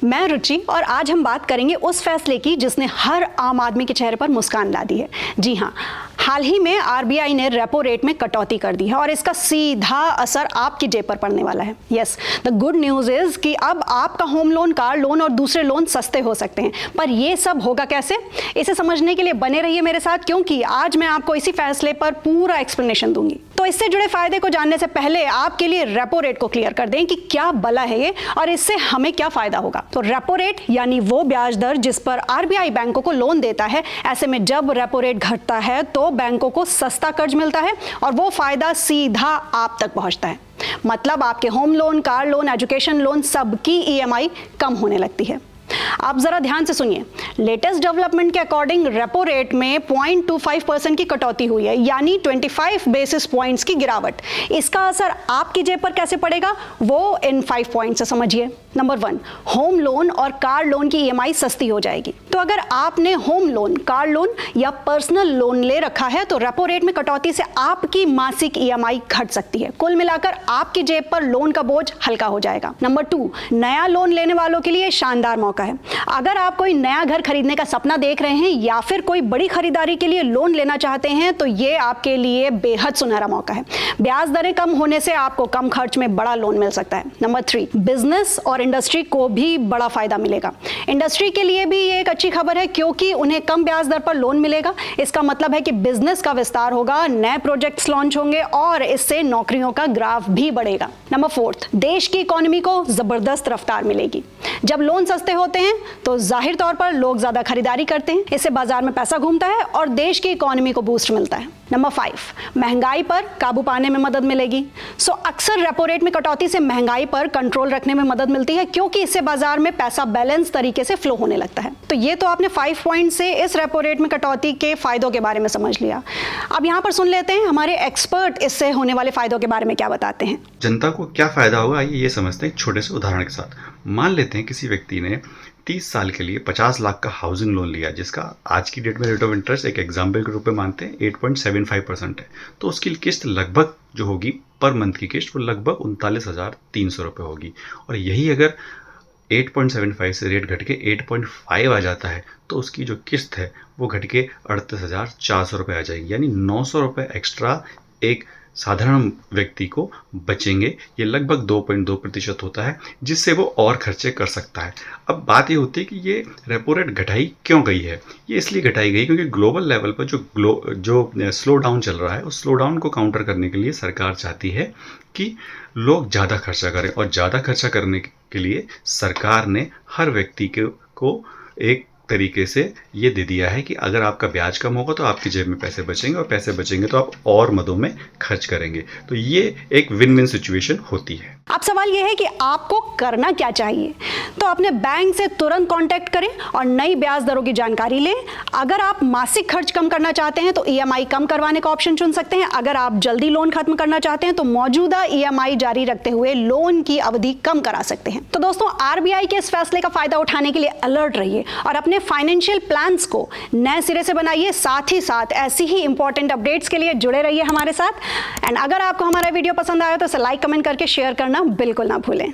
मैं रुचि और आज हम बात करेंगे उस फैसले की जिसने हर आम आदमी के चेहरे पर मुस्कान ला दी है। जी हाँ, हाल ही में आरबीआई ने रेपो रेट में कटौती कर दी है और इसका सीधा असर आपकी जेब पर पड़ने वाला है। Yes, the good news is कि अब आपका होम लोन, कार लोन और दूसरे लोन सस्ते हो सकते हैं। पर ये सब होगा कैसे, इसे समझने के लिए बने रहिए मेरे साथ, क्योंकि आज मैं आपको इसी फैसले पर पूरा एक्सप्लेनेशन दूंगी। तो इससे जुड़े फायदे को जानने से पहले आपके लिए रेपो रेट को क्लियर कर दें कि क्या बला है ये और इससे हमें क्या फायदा होगा। तो रेपो रेट यानी वो ब्याज दर जिस पर आरबीआई बैंकों को लोन देता है। ऐसे में जब रेपो रेट घटता है तो बैंकों को सस्ता कर्ज मिलता है और वो फायदा सीधा आप तक पहुंचता है। मतलब आपके home loan, car loan, education loan सबकी ईएमआई कम होने लगती है। आप जरा ध्यान से सुनिए, लेटेस्ट डेवलपमेंट के अकॉर्डिंग रेपो रेट में 0.25% की कटौती हुई है, यानी 25 बेसिस पॉइंट्स की गिरावट। इसका असर आपकी जेब पर कैसे पड़ेगा वो इन 5 पॉइंट से समझिए। नंबर 1, होम लोन और कार लोन की ईएमआई सस्ती हो जाएगी। तो अगर आपने होम लोन, कार लोन या पर्सनल लोन ले रखा है तो रेपो रेट में कटौती से आपकी मासिक ईएमआई घट सकती है। कुल मिलाकर आपकी जेब पर लोन का बोझ हल्का हो जाएगा। नंबर 2, नया लोन लेने वालों के लिए शानदार मौका है। अगर आप कोई नया घर खरीदने का सपना देख रहे हैं या फिर कोई बड़ी खरीदारी के लिए लोन लेना चाहते हैं तो ये आपके लिए बेहद सुनहरा मौका है। ब्याज दरें कम होने से आपको कम खर्च में बड़ा लोन मिल सकता है। नंबर 3, बिजनेस और इंडस्ट्री को भी बड़ा फायदा मिलेगा। इंडस्ट्री के लिए भी ये एक अच्छी खबर है क्योंकि उन्हें कम ब्याज दर पर लोन मिलेगा। इसका मतलब है कि बिजनेस का विस्तार होगा, नए प्रोजेक्ट्स लॉन्च होंगे और इससे नौकरियों का ग्राफ भी बढ़ेगा। नंबर 4, देश की इकोनॉमी को जबरदस्त रफ्तार मिलेगी। जब लोन सस्ते होते हैं तो जाहिर तौर पर लोग ज्यादा खरीदारी करते हैं, इससे बाजार में पैसा घूमता है और देश की इकोनॉमी को बूस्ट मिलता है। नंबर 5, महंगाई पर काबू पाने में मदद मिलेगी। अक्सर रेपो रेट में कटौती से महंगाई पर कंट्रोल रखने में मदद मिलती है क्योंकि इससे बाजार में पैसा बैलेंस तरीके से फ्लो होने लगता है। तो ये तो आपने 5 पॉइंट से इस रेपो रेट में कटौती के फायदों के बारे में समझ लिया। अब यहाँ पर सुन लेते हैं हमारे एक्सपर्ट इससे होने वाले फायदों के बारे में क्या बताते हैं। जनता को क्या फायदा होगा आइए ये समझते हैं एक छोटे से उदाहरण के साथ। मान लेते हैं किसी व्यक्ति ने 30 साल के लिए 50 लाख का हाउसिंग लोन लिया जिसका आज की डेट में रेट ऑफ इंटरेस्ट एक एग्जाम्पल के रूप में मानते हैं 8.75% है। तो उसकी किस्त लगभग जो होगी पर मंथ की किस्त वो लगभग 39,300 रुपये होगी। और यही अगर 8.75 से रेट घट के 8.5 आ जाता है तो उसकी जो किस्त है वो घट के 38,400 रुपये आ जाएगी, यानी 900 रुपये एक्स्ट्रा एक साधारण व्यक्ति को बचेंगे। ये लगभग 2.2% होता है जिससे वो और खर्चे कर सकता है। अब बात ये होती है कि ये रेपो रेट घटाई क्यों गई है। ये इसलिए घटाई गई क्योंकि ग्लोबल लेवल पर जो स्लो डाउन चल रहा है उस स्लो डाउन को काउंटर करने के लिए सरकार चाहती है कि लोग ज़्यादा खर्चा करें और ज़्यादा खर्चा करने के लिए सरकार ने हर व्यक्ति को एक तरीके से ये दे दिया है कि अगर आपका ब्याज कम होगा तो आपकी जेब में पैसे बचेंगे और पैसे बचेंगे तो आप और मदों में खर्च करेंगे। तो ये एक विन विन सिचुएशन होती है। अब सवाल यह है कि आपको करना क्या चाहिए। तो अपने बैंक से तुरंत कांटेक्ट करें और नई ब्याज दरों की जानकारी लें। अगर आप मासिक खर्च कम करना चाहते हैं तो ईएमआई कम करवाने का ऑप्शन चुन सकते हैं। अगर आप जल्दी लोन खत्म करना चाहते हैं तो मौजूदा ईएमआई जारी रखते हुए लोन की अवधि कम करा सकते हैं। तो दोस्तों, आरबीआई के इस फैसले का फायदा उठाने के लिए अलर्ट रहिए और अपने फाइनेंशियल प्लान्स को नए सिरे से बनाइए। साथ ही साथ ऐसी ही इंपॉर्टेंट अपडेट्स के लिए जुड़े रहिए हमारे साथ। एंड अगर आपको हमारा वीडियो पसंद आया तो इसे लाइक, कमेंट करके शेयर करना बिल्कुल ना भूलें।